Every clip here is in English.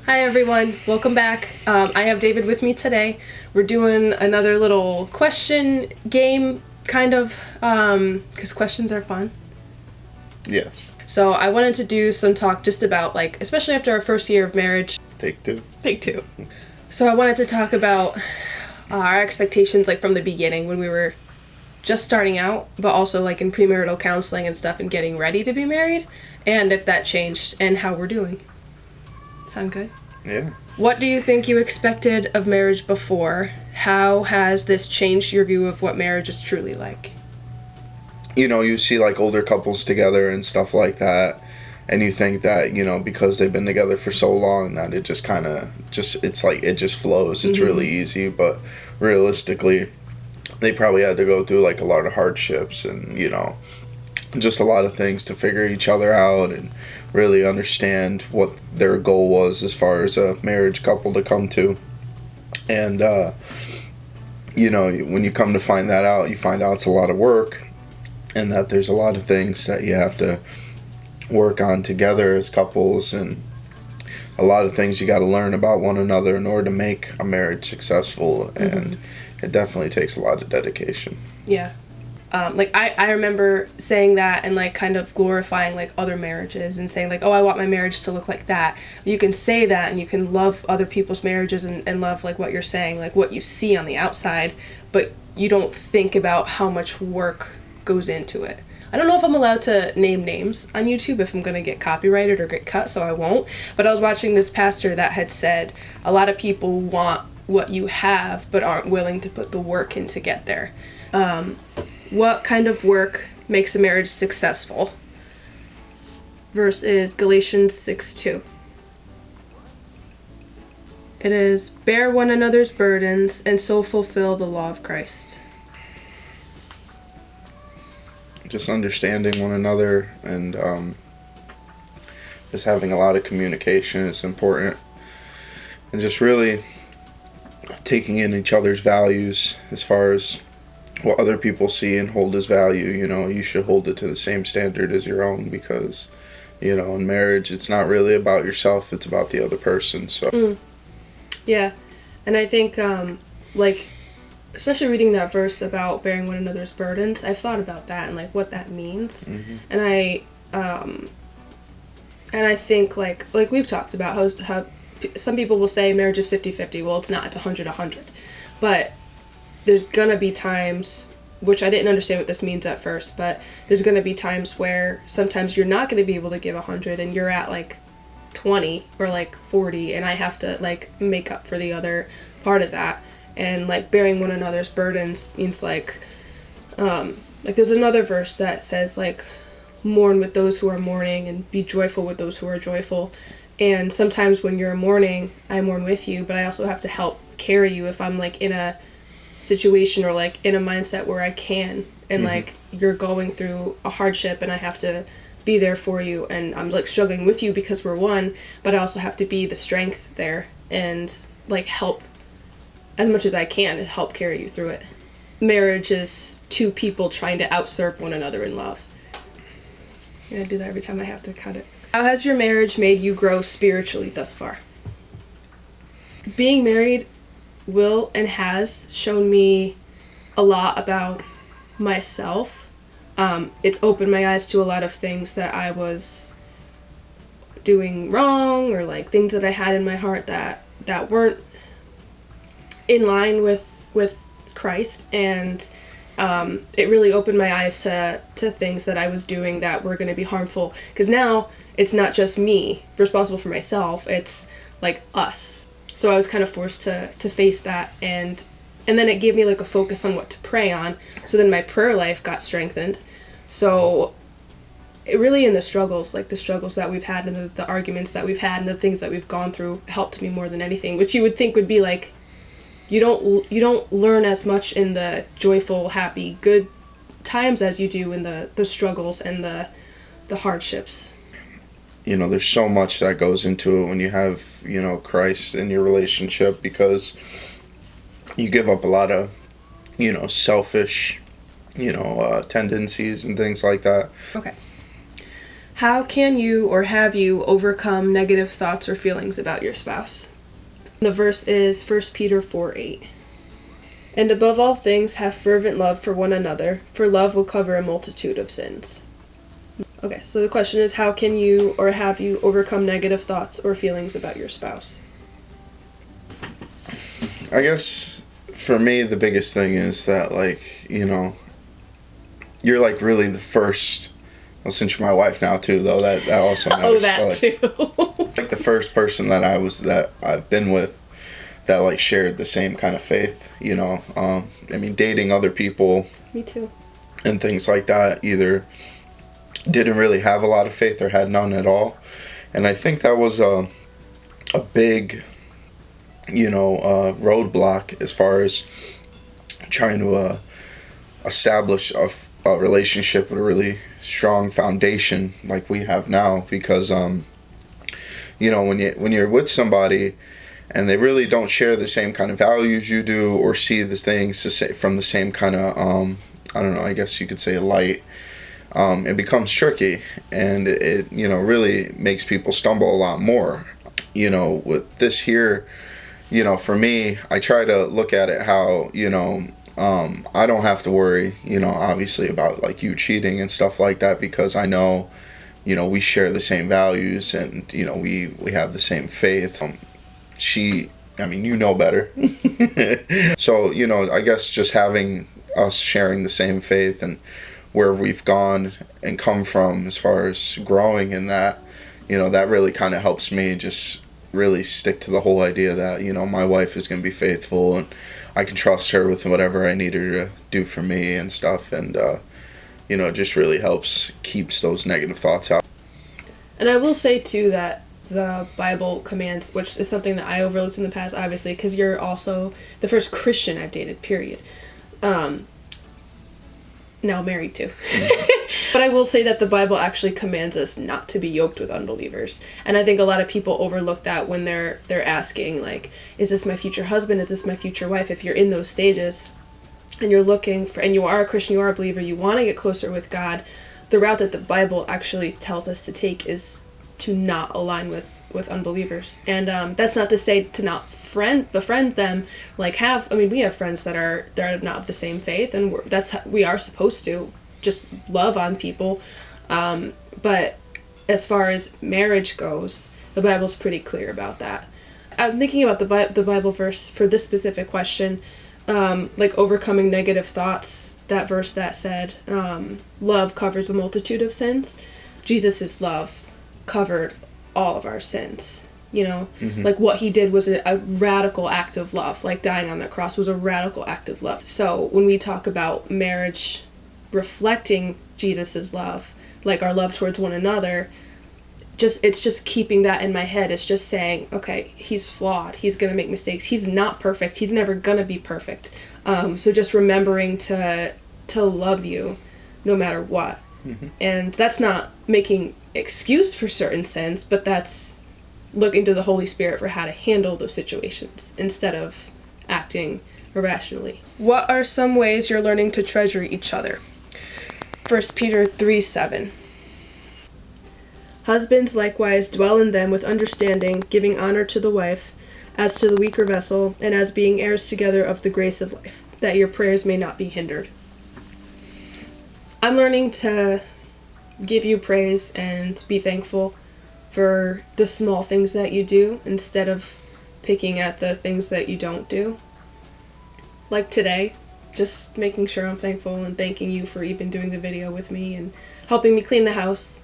Hi everyone, welcome back. I have David with me today. We're doing another little question game, kind of, because questions are fun. Yes. So I wanted to do some talk just about, like, especially after our first year of marriage. Take two. So I wanted to talk about our expectations, like, from the beginning when we were just starting out, but also, like, in premarital counseling and stuff and getting ready to be married, and if that changed, and how we're doing. Sound good? Yeah. What do you think you expected of marriage before? How has this changed your view of what marriage is truly like? You know, you see like older couples together and stuff like that, and you think that, you know, because they've been together for so long that it just kind of it's like it just flows. It's really easy, but realistically, they probably had to go through like a lot of hardships and, you know, just a lot of things to figure each other out and really understand what their goal was as far as a marriage couple to come to. And, you know, when you come to find that out, you find out it's a lot of work and that there's a lot of things that you have to work on together as couples and a lot of things you got to learn about one another in order to make a marriage successful. And it definitely takes a lot of dedication. Yeah. Like, I remember saying that and, like, kind of glorifying, like, other marriages and saying, like, oh, I want my marriage to look like that. You can say that and you can love other people's marriages and love, like, what you're saying, like, what you see on the outside, but you don't think about how much work goes into it. I don't know if I'm allowed to name names on YouTube if I'm going to get copyrighted or get cut, so I won't. But I was watching this pastor that had said a lot of people want what you have but aren't willing to put the work in to get there. What kind of work makes a marriage successful? Verse is Galatians 6:2. It is, bear one another's burdens and so fulfill the law of Christ. Just understanding one another and just having a lot of communication is important. And just really taking in each other's values as far as what other people see and hold as value. You know, you should hold it to the same standard as your own because, you know, in marriage, it's not really about yourself, it's about the other person, so. Yeah, and I think, like, especially reading that verse about bearing one another's burdens, I've thought about that and, like, what that means. And I think, like we've talked about how some people will say marriage is 50-50. Well, it's not, it's 100-100. But there's gonna be times, which I didn't understand what this means at first, but there's gonna be times where sometimes you're not gonna be able to give 100 and you're at like 20 or like 40 and I have to like make up for the other part of that. And like bearing one another's burdens means like there's another verse that says like mourn with those who are mourning and be joyful with those who are joyful. And sometimes when you're mourning, I mourn with you, but I also have to help carry you if I'm like in a situation or like in a mindset where I can and like you're going through a hardship and I have to be there for you and I'm like struggling with you because we're one, but I also have to be the strength there and like help as much as I can to help carry you through it. Marriage is two people trying to outserve one another in love. I'm gonna do that every time I have to cut it. How has your marriage made you grow spiritually thus far? Being married will and has shown me a lot about myself. It's opened my eyes to a lot of things that I was doing wrong or like things that I had in my heart that weren't in line with Christ, and it really opened my eyes to things that I was doing that were going to be harmful, because now it's not just me responsible for myself, it's like us. So I was kind of forced to face that, and then it gave me like a focus on what to pray on. So then my prayer life got strengthened. So it really, in the struggles that we've had and the arguments that we've had and the things that we've gone through helped me more than anything, which you would think would be like, you don't learn as much in the joyful, happy, good times as you do in the struggles and the hardships. You know, there's so much that goes into it when you have, you know, Christ in your relationship, because you give up a lot of, you know, selfish, you know, tendencies and things like that. Okay. How can you or have you overcome negative thoughts or feelings about your spouse? The verse is 1 Peter 4:8. And above all things, have fervent love for one another, for love will cover a multitude of sins. Okay, so the question is, how can you or have you overcome negative thoughts or feelings about your spouse? I guess for me, the biggest thing is that, like, you know, you're like really the first. Well, since you're my wife now too, though, that also matters. Oh, that like, too. like the first person that I've been with that like shared the same kind of faith. You know, I mean, dating other people. Me too. And things like that either didn't really have a lot of faith or had none at all, and I think that was a big, you know, roadblock as far as trying to establish a relationship with a really strong foundation like we have now, because you know, when you're with somebody and they really don't share the same kind of values you do or see the things from the same kind of I don't know, I guess you could say light, it becomes tricky, and it you know really makes people stumble a lot more. You know, with this here, you know, for me, I try to look at it how, you know, I don't have to worry, you know, obviously about like you cheating and stuff like that, because I know, you know, we share the same values, and, you know, we have the same faith. I mean, you know better. So, you know, I guess just having us sharing the same faith and where we've gone and come from as far as growing in that, you know, that really kind of helps me just really stick to the whole idea that, you know, my wife is going to be faithful and I can trust her with whatever I need her to do for me and stuff. And, you know, it just really helps, keeps those negative thoughts out. And I will say, too, that the Bible commands, which is something that I overlooked in the past, obviously, because you're also the first Christian I've dated, period. Now married to. But I will say that the Bible actually commands us not to be yoked with unbelievers. And I think a lot of people overlook that when they're asking, like, is this my future husband? Is this my future wife? If you're in those stages and you're looking for, and you are a Christian, you are a believer, you want to get closer with God, the route that the Bible actually tells us to take is to not align with unbelievers. And that's not to say to not befriend them, like we have friends that are not of the same faith, and we are supposed to just love on people, but as far as marriage goes, the Bible's pretty clear about that. I'm thinking about the Bible verse for this specific question, like overcoming negative thoughts, that verse that said, love covers a multitude of sins. Jesus' love covered all of our sins. You know, like what he did was a radical act of love. Like dying on that cross was a radical act of love. So when we talk about marriage reflecting Jesus's love, like our love towards one another, it's just keeping that in my head. It's just saying, okay, he's flawed. He's gonna make mistakes. He's not perfect. He's never gonna be perfect. So just remembering to love you no matter what. And that's not making excuse for certain sins, but that's looking to the Holy Spirit for how to handle those situations instead of acting irrationally. What are some ways you're learning to treasure each other? 1 Peter 3:7. Husbands likewise dwell in them with understanding, giving honor to the wife, as to the weaker vessel, and as being heirs together of the grace of life, that your prayers may not be hindered. I'm learning to give you praise and be thankful for the small things that you do instead of picking at the things that you don't do. Like today, just making sure I'm thankful and thanking you for even doing the video with me and helping me clean the house.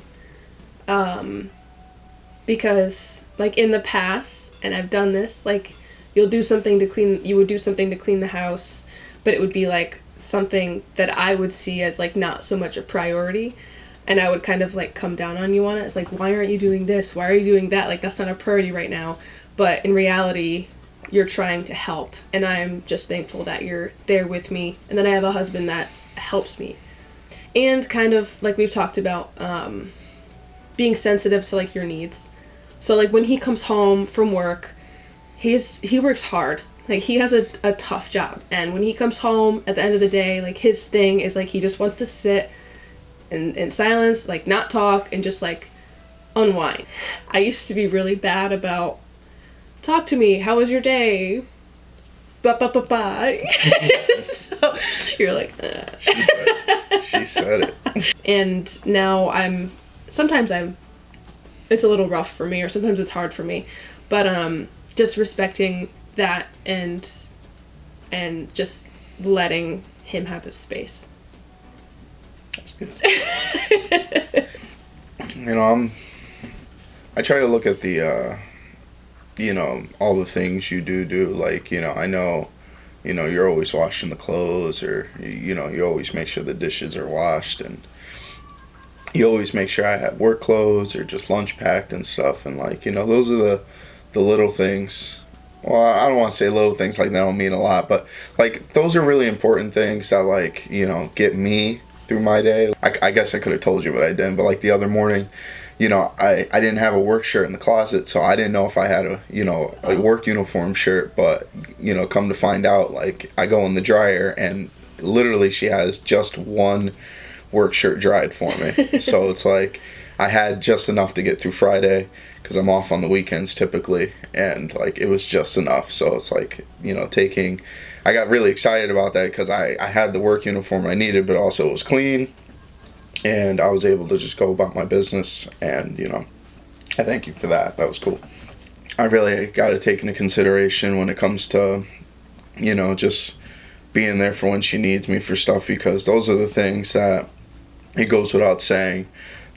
Because like in the past, and I've done this, like you would do something to clean the house, but it would be like something that I would see as like not so much a priority. And I would kind of like come down on you on it. It's like, why aren't you doing this? Why are you doing that? Like, that's not a priority right now. But in reality, you're trying to help. And I'm just thankful that you're there with me. And then I have a husband that helps me. And kind of like we've talked about, being sensitive to like your needs. So like when he comes home from work, he works hard. Like he has a tough job. And when he comes home at the end of the day, like his thing is like he just wants to sit in silence, like not talk, and just like unwind. I used to be really bad about, talk to me, how was your day? Blah, blah, blah, blah. So you're like, She said it. And now sometimes it's a little rough for me, or sometimes it's hard for me. But just respecting that and just letting him have his space. That's good. I try to look at the, all the things you do. Like, I know, you're always washing the clothes, or, you always make sure the dishes are washed, and you always make sure I have work clothes or just lunch packed and stuff. And, like, those are the little things. Well, I don't want to say little things, like, that don't mean a lot, but, like, those are really important things that, like, get me through my day. I guess I could have told you, but I didn't. But, like, the other morning, I didn't have a work shirt in the closet, so I didn't know if I had a work uniform shirt. But, come to find out, like, I go in the dryer, and literally she has just one work shirt dried for me. So it's like I had just enough to get through Friday, because I'm off on the weekends typically, and, like, it was just enough. So it's like, I got really excited about that, because I had the work uniform I needed, but also it was clean, and I was able to just go about my business. And, I thank you for that. That was cool. I really got to take into consideration when it comes to, just being there for when she needs me for stuff, because those are the things that, it goes without saying,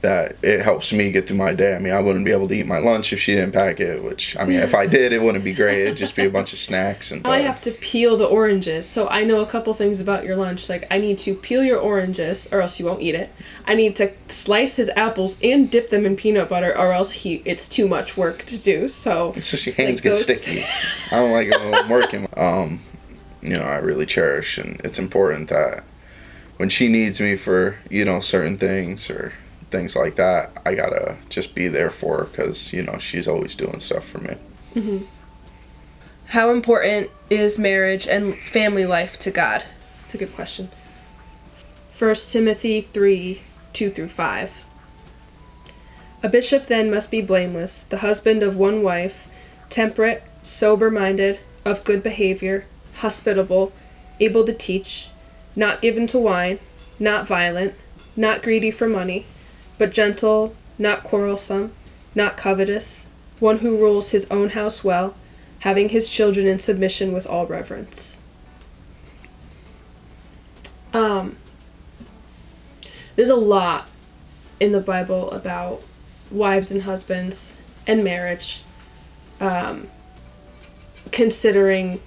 that it helps me get through my day. I mean, I wouldn't be able to eat my lunch if she didn't pack it, which, I mean, if I did, it wouldn't be great. It'd just be a bunch of snacks. And I have to peel the oranges, so I know a couple things about your lunch. Like, I need to peel your oranges, or else you won't eat it. I need to slice his apples and dip them in peanut butter, or else it's too much work to do. So it's just your hands get sticky. I don't like it when I'm working. I really cherish, and it's important that when she needs me for, certain things or things like that, I gotta just be there for her, because, she's always doing stuff for me. Mm-hmm. How important is marriage and family life to God? It's a good question. 1 Timothy 3, 2-5. A bishop then must be blameless, the husband of one wife, temperate, sober-minded, of good behavior, hospitable, able to teach, not given to wine, not violent, not greedy for money, but gentle, not quarrelsome, not covetous, one who rules his own house well, having his children in submission with all reverence. There's a lot in the Bible about wives and husbands and marriage, considering,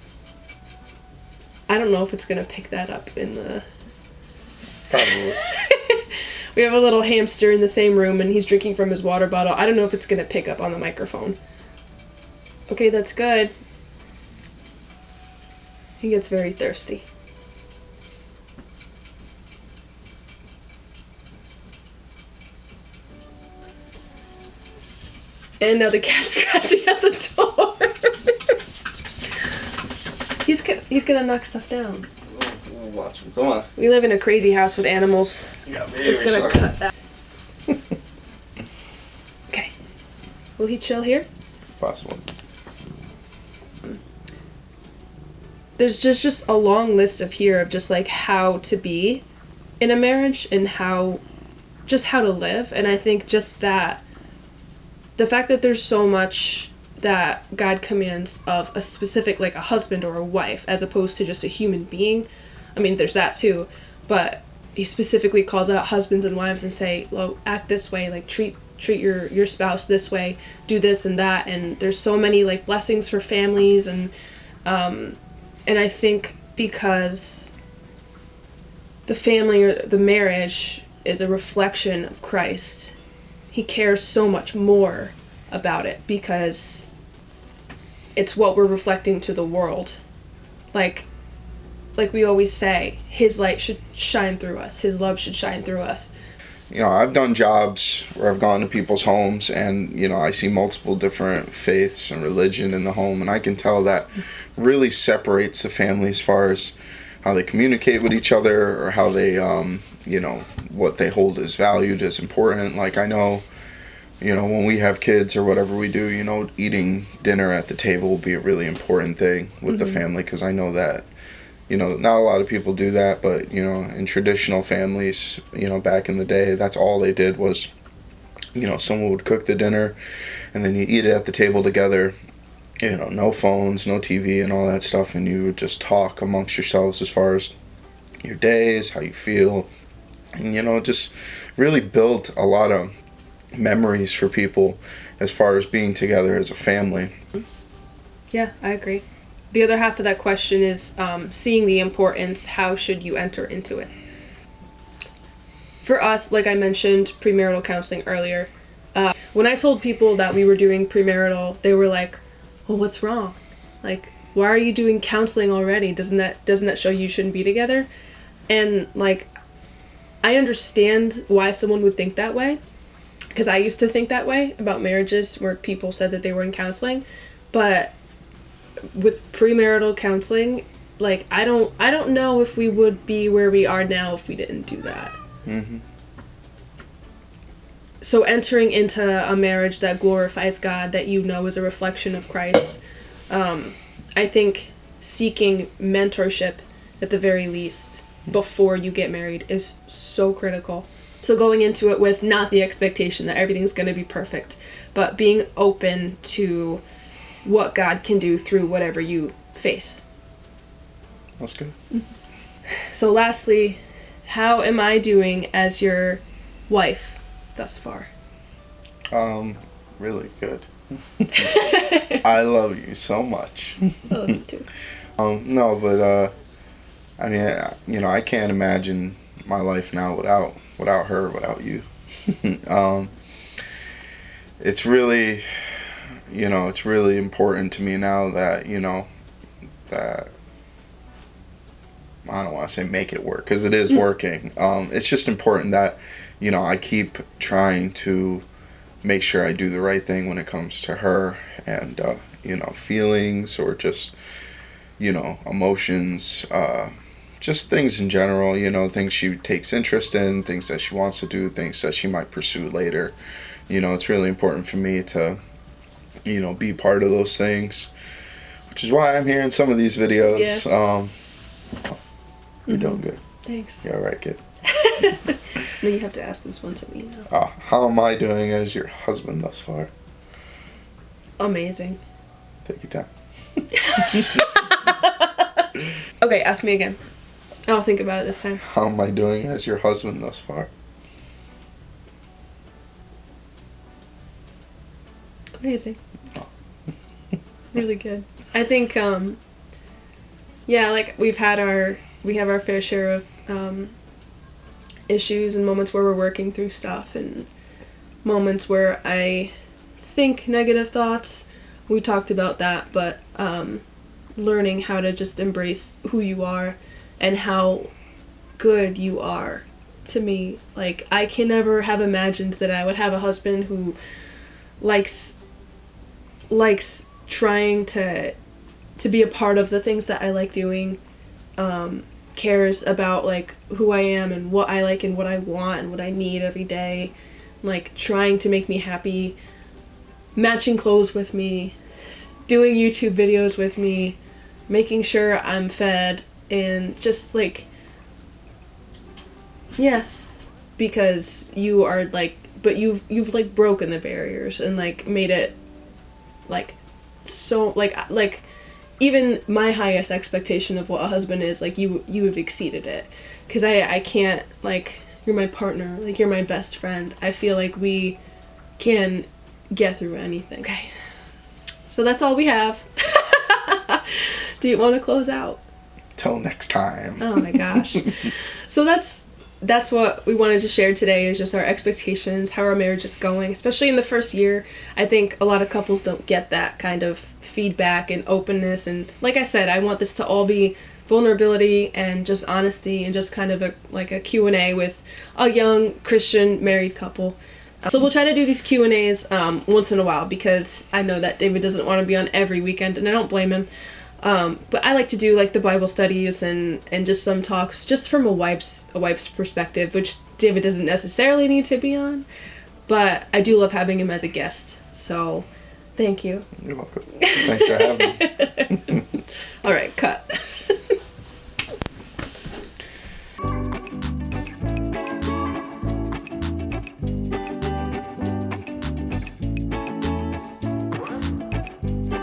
I don't know if it's going to pick that up in the... Probably. We have a little hamster in the same room, and he's drinking from his water bottle. I don't know if it's going to pick up on the microphone. Okay, that's good. He gets very thirsty. And now the cat's scratching at the door. He's going to knock stuff down. We'll watch him. Go on. We live in a crazy house with animals. Yeah, It's gonna cut that. Okay. Will he chill here? Possible. There's just a long list of here of just like how to be in a marriage and how to live. And I think just that the fact that there's so much that God commands of a specific, like a husband or a wife, as opposed to just a human being. I mean, there's that too, but he specifically calls out husbands and wives and say, well, act this way, like treat your spouse this way, do this and that. And there's so many like blessings for families, and I think because the family or the marriage is a reflection of Christ, he cares so much more about it, because it's what we're reflecting to the world. Like we always say, his light should shine through us. His love should shine through us. I've done jobs where I've gone to people's homes, and, I see multiple different faiths and religion in the home, and I can tell that really separates the family as far as how they communicate with each other, or how they, what they hold as valued, as important. Like, I know, you know, when we have kids or whatever we do, you know, eating dinner at the table will be a really important thing with the family, because I know that, you know, not a lot of people do that, but, you know, in traditional families, you know, back in the day, that's all they did was, you know, someone would cook the dinner and then you eat it at the table together, you know, no phones, no TV and all that stuff, and you would just talk amongst yourselves as far as your days, how you feel, and, you know, just really built a lot of memories for people as far as being together as a family. Yeah, I agree. The other half of that question is seeing the importance. How should you enter into it? For us, like I mentioned premarital counseling earlier, when I told people that we were doing premarital, they were like, well, what's wrong? Like, why are you doing counseling already? Doesn't that show you shouldn't be together? And, like, I understand why someone would think that way, because I used to think that way about marriages where people said that they were in counseling. But with premarital counseling, like, I don't know if we would be where we are now if we didn't do that. Mm-hmm. So entering into a marriage that glorifies God, that you know is a reflection of Christ, I think seeking mentorship at the very least before you get married is so critical. So going into it with not the expectation that everything's going to be perfect, but being open to what God can do through whatever you face. That's good. So lastly, how am I doing as your wife thus far? Really good. I love you so much. I love you too. No, but I mean, you know, I can't imagine my life now without her, without you. It's really, you know, it's really important to me now that, you know, that I don't want to say make it work, because it is working. It's just important that, you know, I keep trying to make sure I do the right thing when it comes to her and, you know, feelings or just, you know, emotions, just things in general, you know, things she takes interest in, things that she wants to do, things that she might pursue later. You know, it's really important for me to, you know, be part of those things, which is why I'm here in some of these videos. Yeah. You're doing good. Thanks. You're all right, kid. No, you have to ask this one to me now. How am I doing as your husband thus far? Amazing. Take your time. Okay, ask me again. I'll think about it this time. How am I doing as your husband thus far? Amazing. Really good. I think, yeah, like we have our fair share of issues and moments where we're working through stuff and moments where I think negative thoughts. We talked about that, but learning how to just embrace who you are and how good you are to me. Like, I can never have imagined that I would have a husband who likes trying to be a part of the things that I like doing, cares about, like, who I am and what I like and what I want and what I need every day, like, trying to make me happy, matching clothes with me, doing YouTube videos with me, making sure I'm fed, and just, like, yeah, because you are, like, but you've like, broken the barriers and, like, made it, like, so, like, even my highest expectation of what a husband is, like, you have exceeded it, because I can't, like, you're my partner, like, you're my best friend. I feel like we can get through anything. Okay, so that's all we have. Do you want to close out? Till next time. Oh my gosh. So that's what we wanted to share today, is just our expectations, how our marriage is going, especially in the first year. I think a lot of couples don't get that kind of feedback and openness, and like I said, I want this to all be vulnerability and just honesty and just kind of a Q&A with a young Christian married couple. So we'll try to do these Q&As once in a while, because I know that David doesn't want to be on every weekend, and I don't blame him. But I like to do, like, the Bible studies and just some talks just from a wife's perspective, which David doesn't necessarily need to be on. But I do love having him as a guest. So, thank you. You're welcome. Thanks for having me. All right, cut.